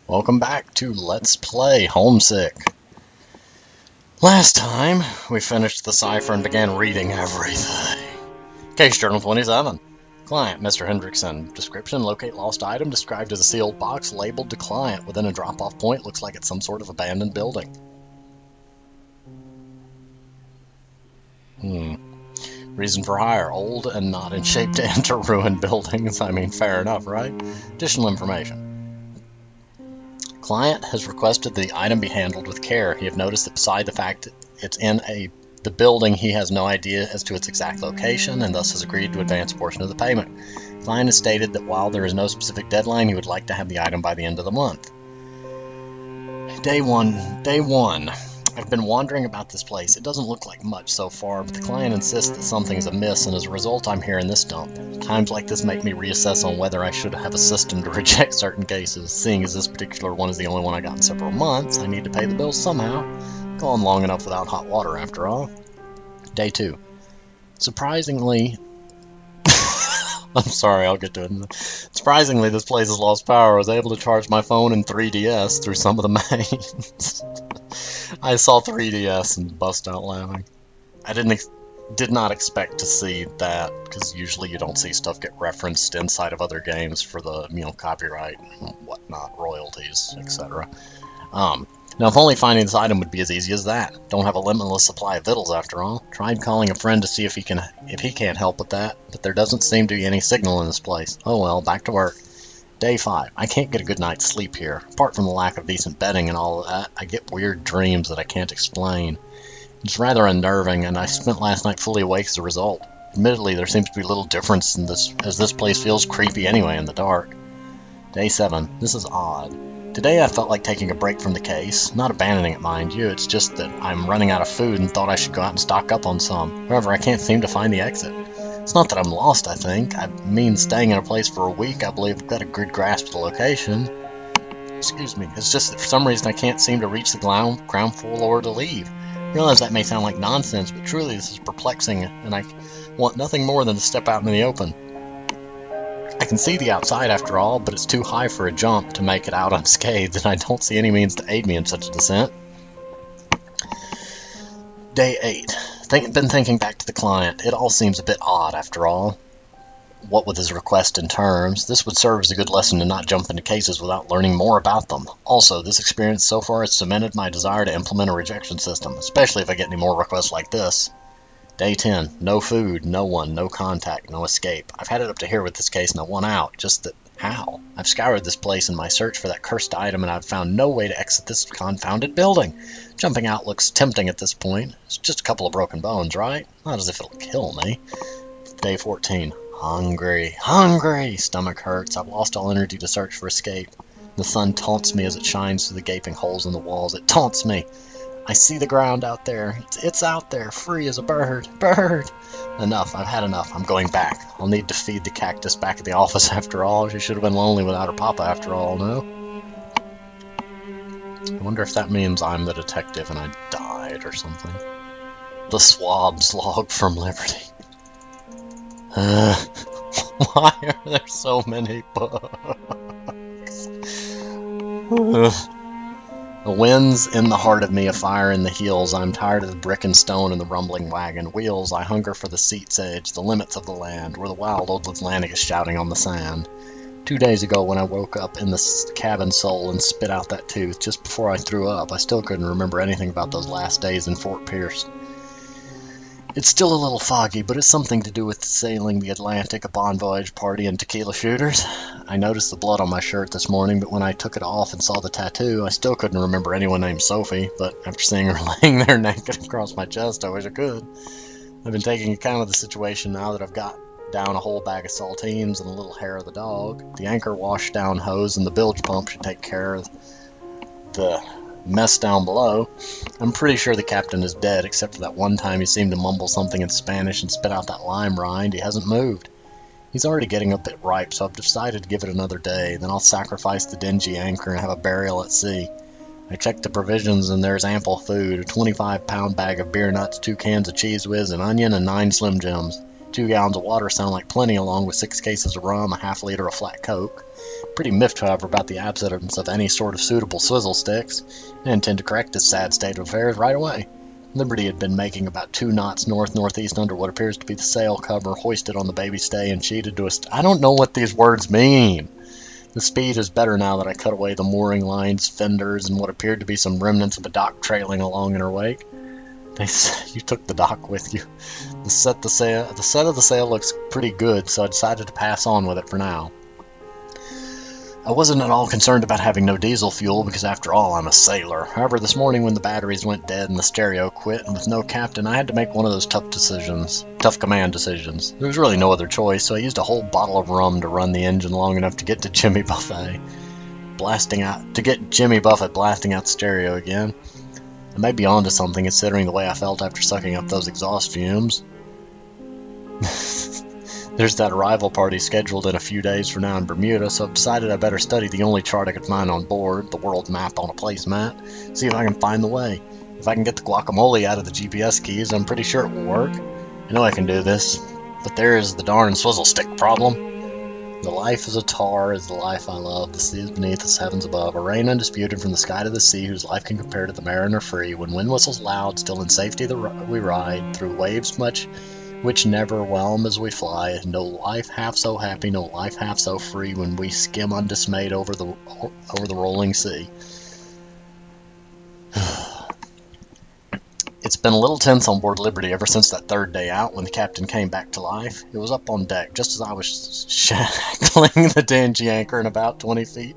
Welcome back to Let's Play Homesick. Last time, we finished the cipher and began reading everything. Case Journal 27. Client, Mr. Hendrickson. Description, locate lost item described as a sealed box labeled to client within a drop-off point. Looks like it's some sort of abandoned building. Reason for hire, old and not in shape to enter ruined buildings. I mean, fair enough, right? Additional information. Client has requested the item be handled with care. He have noticed that beside the fact it's in the building, he has no idea as to its exact location and thus has agreed to advance a portion of the payment. Client has stated that while there is no specific deadline, he would like to have the item by the end of the month. Day one. I've been wandering about this place. It doesn't look like much so far, but the client insists that something's amiss, and as a result I'm here in this dump. Times like this make me reassess on whether I should have a system to reject certain cases. Seeing as this particular one is the only one I got in several months, I need to pay the bills somehow. Gone long enough without hot water after all. Day 2. Surprisingly... I'm sorry, I'll get to it. Surprisingly, this place has lost power. I was able to charge my phone and 3DS through some of the mains. I saw 3DS and bust out laughing. I did not expect to see that, because usually you don't see stuff get referenced inside of other games for the, copyright and whatnot, royalties, etc. Now, if only finding this item would be as easy as that. Don't have a limitless supply of victuals after all. Tried calling a friend to see if he can't help with that, but there doesn't seem to be any signal in this place. Oh well, back to work. Day 5. I can't get a good night's sleep here. Apart from the lack of decent bedding and all of that, I get weird dreams that I can't explain. It's rather unnerving, and I spent last night fully awake as a result. Admittedly, there seems to be little difference in this, as this place feels creepy anyway in the dark. Day 7. This is odd. Today I felt like taking a break from the case. Not abandoning it, mind you, it's just that I'm running out of food and thought I should go out and stock up on some. However, I can't seem to find the exit. It's not that I'm lost, I think. I mean, staying in a place for a week, I believe I've got a good grasp of the location. Excuse me. It's just that for some reason I can't seem to reach the ground floor to leave. I realize that may sound like nonsense, but truly this is perplexing, and I want nothing more than to step out into the open. I can see the outside after all, but it's too high for a jump to make it out unscathed, and I don't see any means to aid me in such a descent. Day 8. Been thinking back to the client. It all seems a bit odd after all. What with his request and terms, this would serve as a good lesson to not jump into cases without learning more about them. Also, this experience so far has cemented my desire to implement a rejection system, especially if I get any more requests like this. Day 10. No food, no one, no contact, no escape. I've had it up to here with this case and I want out. Just that, how? I've scoured this place in my search for that cursed item and I've found no way to exit this confounded building. Jumping out looks tempting at this point. It's just a couple of broken bones, right? Not as if it'll kill me. Day 14. Hungry. Hungry! Stomach hurts. I've lost all energy to search for escape. The sun taunts me as it shines through the gaping holes in the walls. It taunts me. I see the ground out there. It's out there, free as a bird. Bird! Enough. I've had enough. I'm going back. I'll need to feed the cactus back at the office after all. She should have been lonely without her papa after all, no? I wonder if that means I'm the detective and I died or something. The Swabs Log from Liberty. Why are there so many books? The wind's in the heart of me, a fire in the heels. I'm tired of the brick and stone and the rumbling wagon wheels. I hunger for the seat's edge, the limits of the land, where the wild old Atlantic is shouting on the sand. 2 days ago, when I woke up in the cabin soul and spit out that tooth, just before I threw up, I still couldn't remember anything about those last days in Fort Pierce. It's still a little foggy, but it's something to do with sailing the Atlantic, a bon voyage party, and tequila shooters. I noticed the blood on my shirt this morning, but when I took it off and saw the tattoo, I still couldn't remember anyone named Sophie, but after seeing her laying there naked across my chest, I wish I could. I've been taking account of the situation now that I've got down a whole bag of saltines and a little hair of the dog. The anchor wash down hose and the bilge pump should take care of the mess down below. I'm pretty sure the captain is dead, except for that one time he seemed to mumble something in Spanish and spit out that lime rind. He hasn't moved. He's already getting a bit ripe, so I've decided to give it another day. Then I'll sacrifice the dingy anchor and have a burial at sea. I checked the provisions and there's ample food. A 25-pound bag of beer nuts, 2 cans of Cheese Whiz, an onion, and 9 Slim Jims. 2 gallons of water sound like plenty, along with 6 cases of rum, a half liter of flat Coke. Pretty miffed, however, about the absence of any sort of suitable swizzle sticks, and intend to correct this sad state of affairs right away. Liberty had been making about 2 knots north-northeast under what appears to be the sail cover, hoisted on the baby stay, and sheeted to a I don't know what these words mean. The speed is better now that I cut away the mooring lines, fenders, and what appeared to be some remnants of a dock trailing along in her wake. You took the dock with you. The set of the sail looks pretty good, so I decided to pass on with it for now. I wasn't at all concerned about having no diesel fuel, because after all, I'm a sailor. However, this morning when the batteries went dead and the stereo quit, and with no captain, I had to make one of those tough command decisions. There was really no other choice, so I used a whole bottle of rum to run the engine long enough to get to Jimmy Buffett blasting out the stereo again. I may be onto something, considering the way I felt after sucking up those exhaust fumes. There's that arrival party scheduled in a few days from now in Bermuda, so I've decided I better study the only chart I could find on board, the world map on a placemat, see if I can find the way. If I can get the guacamole out of the GPS keys, I'm pretty sure it will work. I know I can do this, but there is the darn swizzle stick problem. The life is a tar is the life I love, the sea is beneath us, heavens above, a reign undisputed from the sky to the sea, whose life can compare to the mariner free. When wind whistles loud, still in safety we ride, through waves much which never whelm as we fly. No life half so happy, no life half so free, when we skim undismayed over the rolling sea. It's been a little tense on board Liberty ever since that third day out, when the captain came back to life. It was up on deck, just as I was shackling the dingy anchor in about 20 feet,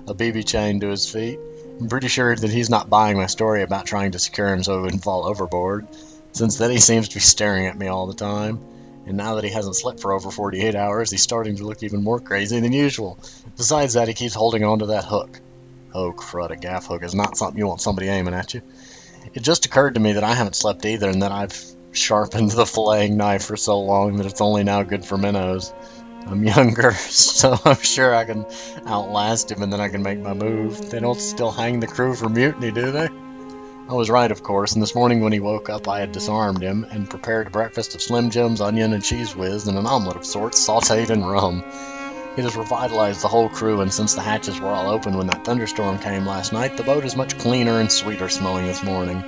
a BB chain to his feet. I'm pretty sure that he's not buying my story about trying to secure him so he wouldn't fall overboard. Since then, he seems to be staring at me all the time, and now that he hasn't slept for over 48 hours, he's starting to look even more crazy than usual. Besides that, he keeps holding on to that hook. Oh, crud, a gaff hook is not something you want somebody aiming at you. It just occurred to me that I haven't slept either, and that I've sharpened the filleting knife for so long that it's only now good for minnows. I'm younger, so I'm sure I can outlast him, and then I can make my move. They don't still hang the crew for mutiny, do they? I was right, of course, and this morning when he woke up I had disarmed him and prepared a breakfast of Slim Jims, onion, and cheese whiz, and an omelet of sorts, sautéed in rum. It has revitalized the whole crew, and since the hatches were all open when that thunderstorm came last night, the boat is much cleaner and sweeter smelling this morning.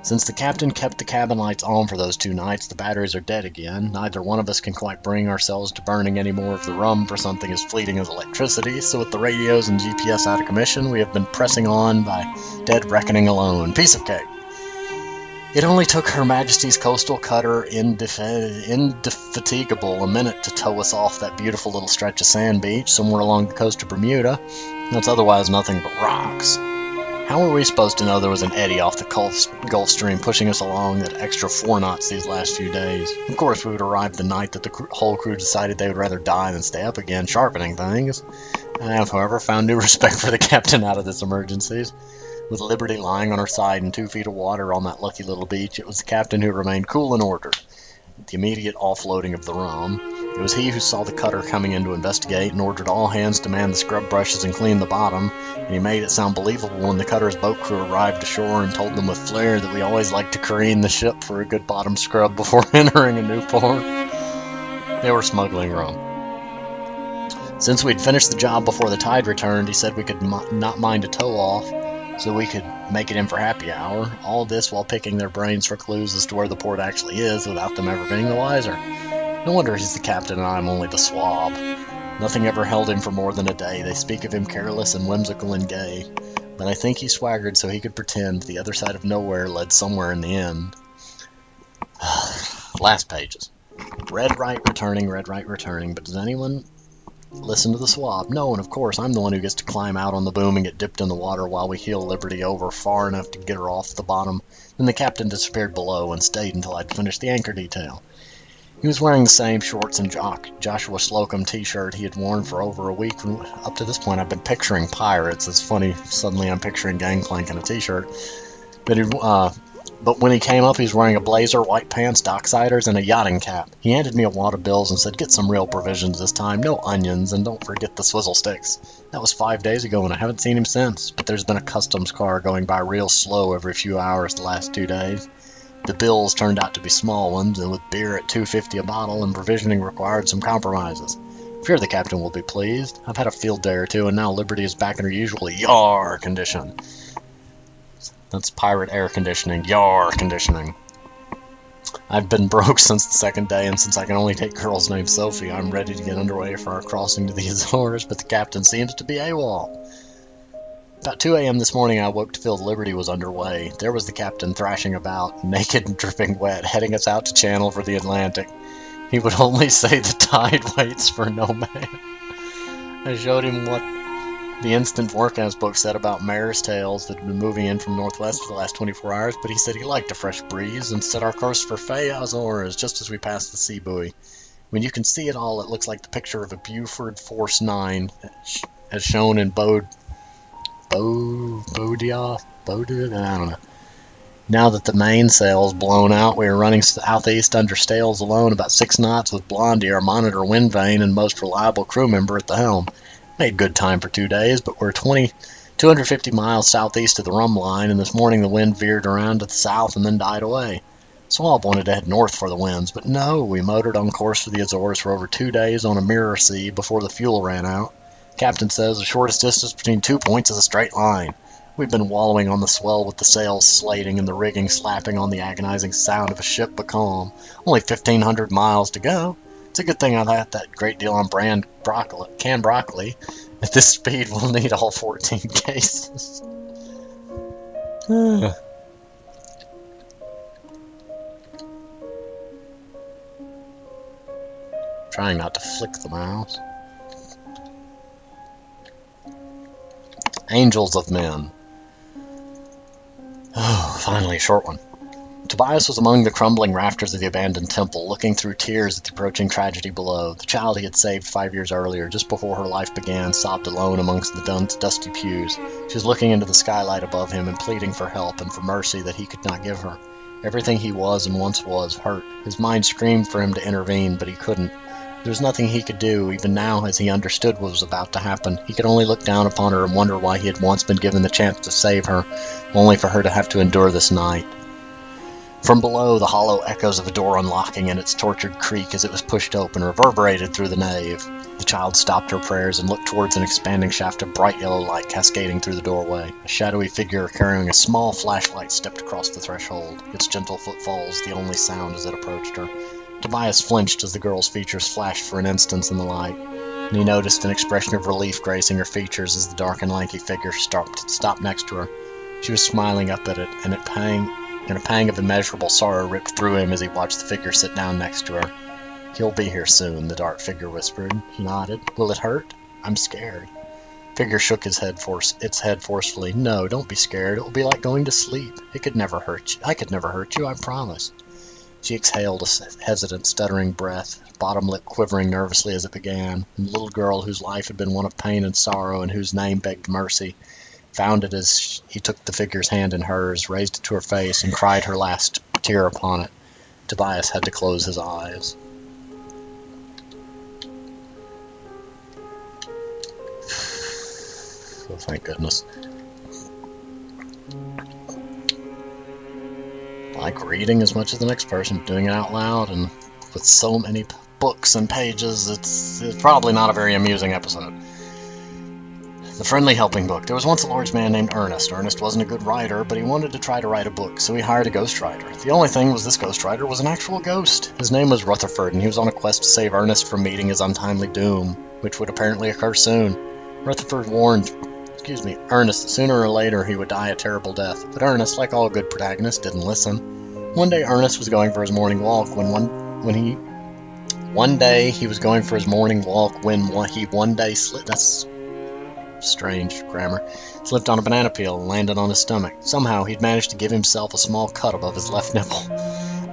Since the captain kept the cabin lights on for those 2 nights, the batteries are dead again. Neither one of us can quite bring ourselves to burning any more of the rum for something as fleeting as electricity, so with the radios and GPS out of commission, we have been pressing on by dead reckoning alone. Piece of cake. It only took Her Majesty's coastal cutter Indefatigable a minute to tow us off that beautiful little stretch of sand beach somewhere along the coast of Bermuda. That's otherwise nothing but rocks. How were we supposed to know there was an eddy off the Gulf Stream pushing us along that extra 4 knots these last few days? Of course, we would arrive the night that the whole crew decided they would rather die than stay up again, sharpening things. I have, however, found new respect for the captain out of this emergencies. With Liberty lying on her side in 2 feet of water on that lucky little beach, it was the captain who remained cool and ordered. The immediate offloading of the rum. It was he who saw the cutter coming in to investigate and ordered all hands to man the scrub brushes and clean the bottom, and he made it sound believable when the cutter's boat crew arrived ashore and told them with flair that we always like to careen the ship for a good bottom scrub before entering a new port. They were smuggling rum. Since we'd finished the job before the tide returned, he said we could not mind a tow off, so we could make it in for happy hour, all this while picking their brains for clues as to where the port actually is without them ever being the wiser. No wonder he's the captain and I'm only the swab. Nothing ever held him for more than a day. They speak of him careless and whimsical and gay, but I think he swaggered so he could pretend the other side of nowhere led somewhere in the end. Last pages. Red right returning, but does anyone listen to the swab? No, and of course I'm the one who gets to climb out on the boom and get dipped in the water while we heel Liberty over far enough to get her off the bottom. Then the captain disappeared below and stayed until I'd finished the anchor detail. He was wearing the same shorts and Joshua Slocum t-shirt he had worn for over a week. Up to this point I've been picturing pirates. It's funny, suddenly I'm picturing Gangplank in a t-shirt. But when he came up, he was wearing a blazer, white pants, docksiders, and a yachting cap. He handed me a wad of bills and said, "Get some real provisions this time, no onions, and don't forget the swizzle sticks." That was 5 days ago, and I haven't seen him since, but there's been a customs car going by real slow every few hours the last 2 days. The bills turned out to be small ones, and with beer at $2.50 a bottle and provisioning required some compromises. I'm sure the captain will be pleased. I've had a field day or two, and now Liberty is back in her usual yar condition. That's pirate air conditioning. Yar conditioning. I've been broke since the second day, and since I can only take girls named Sophie, I'm ready to get underway for our crossing to the Azores, but the captain seems to be AWOL. About 2 a.m. this morning, I woke to feel Liberty was underway. There was the captain thrashing about, naked and dripping wet, heading us out to channel for the Atlantic. He would only say the tide waits for no man. I showed him what the instant forecast book said about mare's tails that had been moving in from northwest for the last 24 hours, but he said he liked a fresh breeze and set our course for Fay Azores just as we passed the sea buoy. When you can see it all, it looks like the picture of a Buford Force 9 as shown in Bode, I don't know. Now that the mainsail's blown out, we are running southeast under sails alone, about 6 knots, with Blondie, our monitor wind vane and most reliable crew member, at the helm. Made good time for 2 days, but we're 250 miles southeast of the rum line, and this morning the wind veered around to the south and then died away. Swab wanted to head north for the winds, but no, we motored on course for the Azores for over 2 days on a mirror sea before the fuel ran out. Captain says the shortest distance between 2 points is a straight line. We've been wallowing on the swell with the sails slating and the rigging slapping on the agonizing sound of a ship becalmed. Only 1,500 miles to go. It's a good thing I've had that great deal on canned broccoli. At this speed, we'll need all 14 cases. Trying not to flick the mouse. Angels of Men. Oh, finally a short one. Tobias was among the crumbling rafters of the abandoned temple, looking through tears at the approaching tragedy below. The child he had saved 5 years earlier, just before her life began, sobbed alone amongst the dusty pews. She was looking into the skylight above him and pleading for help and for mercy that he could not give her. Everything he was and once was hurt. His mind screamed for him to intervene, but he couldn't. There was nothing he could do, even now, as he understood what was about to happen. He could only look down upon her and wonder why he had once been given the chance to save her, only for her to have to endure this night. From below, the hollow echoes of a door unlocking and its tortured creak as it was pushed open reverberated through the nave. The child stopped her prayers and looked towards an expanding shaft of bright yellow light cascading through the doorway. A shadowy figure carrying a small flashlight stepped across the threshold, its gentle footfalls the only sound as it approached her. Tobias flinched as the girl's features flashed for an instant in the light, and he noticed an expression of relief gracing her features as the dark and lanky figure stopped next to her. She was smiling up at it, and a pang of immeasurable sorrow ripped through him as he watched the figure sit down next to her. "He'll be here soon," the dark figure whispered. He nodded. "Will it hurt?" "I'm scared." Figure shook its head forcefully. "No, don't be scared. It will be like going to sleep. It could never hurt you. I could never hurt you, I promise." She exhaled a hesitant, stuttering breath, bottom lip quivering nervously as it began. And the little girl, whose life had been one of pain and sorrow and whose name begged mercy, found it as he took the figure's hand in hers, raised it to her face, and cried her last tear upon it. Tobias had to close his eyes. Oh, thank goodness. I like reading as much as the next person, doing it out loud, and with so many books and pages, it's probably not a very amusing episode. The Friendly Helping Book. There was once a large man named Ernest. Ernest wasn't a good writer, but he wanted to try to write a book, so he hired a ghostwriter. The only thing was this ghostwriter was an actual ghost. His name was Rutherford, and he was on a quest to save Ernest from meeting his untimely doom, which would apparently occur soon. Rutherford warned Ernest that sooner or later he would die a terrible death, but Ernest, like all good protagonists, didn't listen. One day Ernest was going for his morning walk when he one day slipped. That's strange grammar. Slipped on a banana peel and landed on his stomach. Somehow he'd managed to give himself a small cut above his left nipple.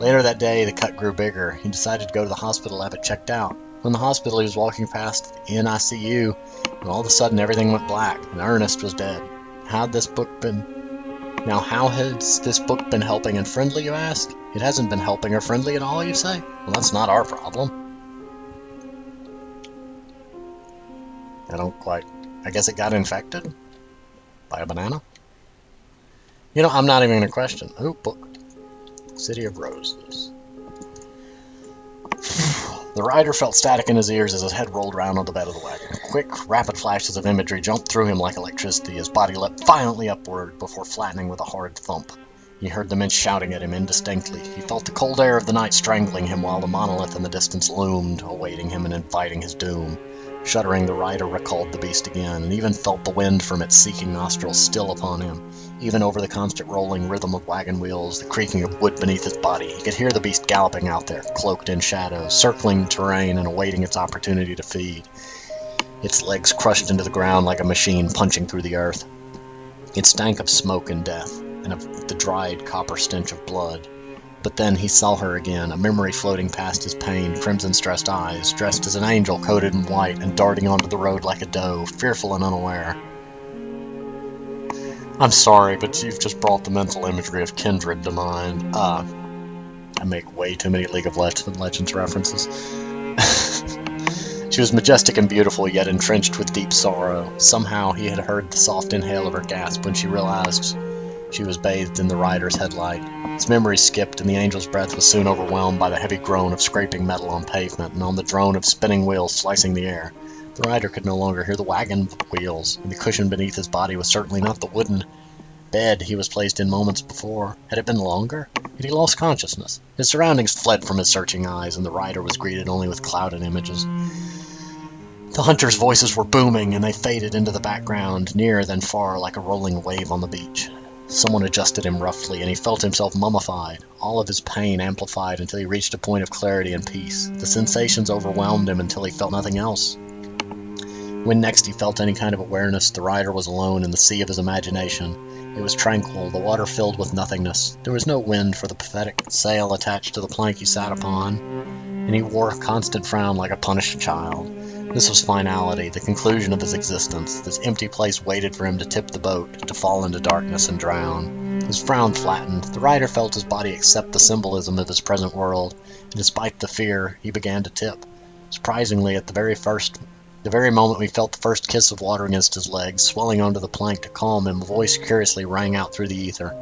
Later that day the cut grew bigger. He decided to go to the hospital to have it checked out. From the hospital he was walking past the NICU when all of a sudden everything went black and Ernest was dead. How has this book been helping and friendly, you ask? It hasn't been helping or friendly at all, you say? Well, that's not our problem. I guess it got infected by a banana. I'm not even going to question. Book. City of Roses. The rider felt static in his ears as his head rolled round on the bed of the wagon. Quick, rapid flashes of imagery jumped through him like electricity. His body leapt violently upward before flattening with a hard thump. He heard the men shouting at him indistinctly. He felt the cold air of the night strangling him while the monolith in the distance loomed, awaiting him and inviting his doom. Shuddering, the rider recalled the beast again, and even felt the wind from its seeking nostrils still upon him. Even over the constant rolling rhythm of wagon wheels, the creaking of wood beneath his body, he could hear the beast galloping out there, cloaked in shadows, circling the terrain and awaiting its opportunity to feed. Its legs crushed into the ground like a machine punching through the earth. It stank of smoke and death, and of the dried copper stench of blood. But then he saw her again, a memory floating past his pained, crimson-stressed eyes, dressed as an angel coated in white and darting onto the road like a doe, fearful and unaware. I'm sorry, but you've just brought the mental imagery of Kindred to mind. I make way too many League of Legends references. She was majestic and beautiful, yet entrenched with deep sorrow. Somehow he had heard the soft inhale of her gasp when she realized she was bathed in the rider's headlight. His memory skipped, and the angel's breath was soon overwhelmed by the heavy groan of scraping metal on pavement and on the drone of spinning wheels slicing the air. The rider could no longer hear the wagon wheels, and the cushion beneath his body was certainly not the wooden bed he was placed in moments before. Had it been longer? Had he lost consciousness? His surroundings fled from his searching eyes, and the rider was greeted only with clouded images. The hunters' voices were booming, and they faded into the background, nearer than far, like a rolling wave on the beach. Someone adjusted him roughly, and he felt himself mummified, all of his pain amplified until he reached a point of clarity and peace. The sensations overwhelmed him until he felt nothing else. When next he felt any kind of awareness, the rider was alone in the sea of his imagination. It was tranquil, the water filled with nothingness. There was no wind for the pathetic sail attached to the plank he sat upon, and he wore a constant frown like a punished child. This was finality, the conclusion of his existence. This empty place waited for him to tip the boat, to fall into darkness and drown. His frown flattened. The rider felt his body accept the symbolism of his present world, and despite the fear, he began to tip. Surprisingly, at the very moment we felt the first kiss of water against his legs, swelling onto the plank to calm him, a voice curiously rang out through the ether.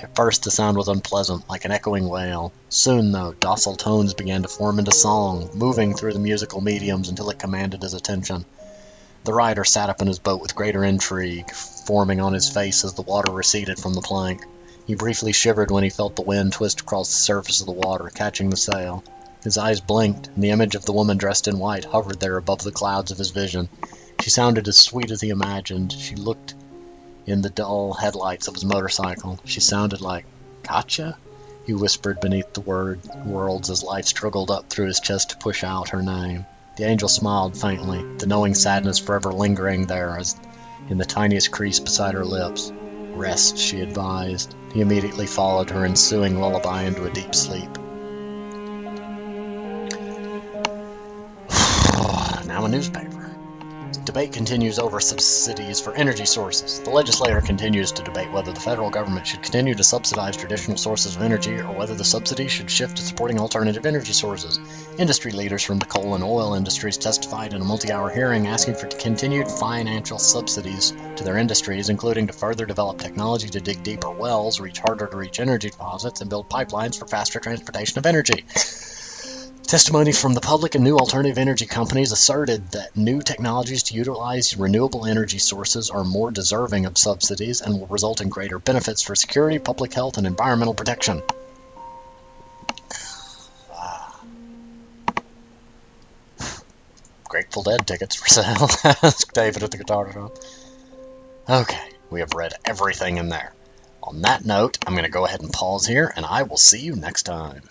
At first the sound was unpleasant, like an echoing wail. Soon, though, docile tones began to form into song, moving through the musical mediums until it commanded his attention. The rider sat up in his boat with greater intrigue, forming on his face as the water receded from the plank. He briefly shivered when he felt the wind twist across the surface of the water, catching the sail. His eyes blinked, and the image of the woman dressed in white hovered there above the clouds of his vision. She sounded as sweet as he imagined. She looked in the dull headlights of his motorcycle. She sounded like, "Gotcha?" he whispered beneath the words as life struggled up through his chest to push out her name. The angel smiled faintly, the knowing sadness forever lingering there as in the tiniest crease beside her lips. "Rest," she advised. He immediately followed her ensuing lullaby into a deep sleep. Now a newspaper. Debate continues over subsidies for energy sources. The legislature continues to debate whether the federal government should continue to subsidize traditional sources of energy or whether the subsidies should shift to supporting alternative energy sources. Industry leaders from the coal and oil industries testified in a multi-hour hearing asking for continued financial subsidies to their industries, including to further develop technology to dig deeper wells, reach harder-to-reach energy deposits, and build pipelines for faster transportation of energy. Testimony from the public and new alternative energy companies asserted that new technologies to utilize renewable energy sources are more deserving of subsidies and will result in greater benefits for security, public health, and environmental protection. Grateful Dead tickets for sale. Ask David at the guitar shop. Okay, we have read everything in there. On that note, I'm going to go ahead and pause here, and I will see you next time.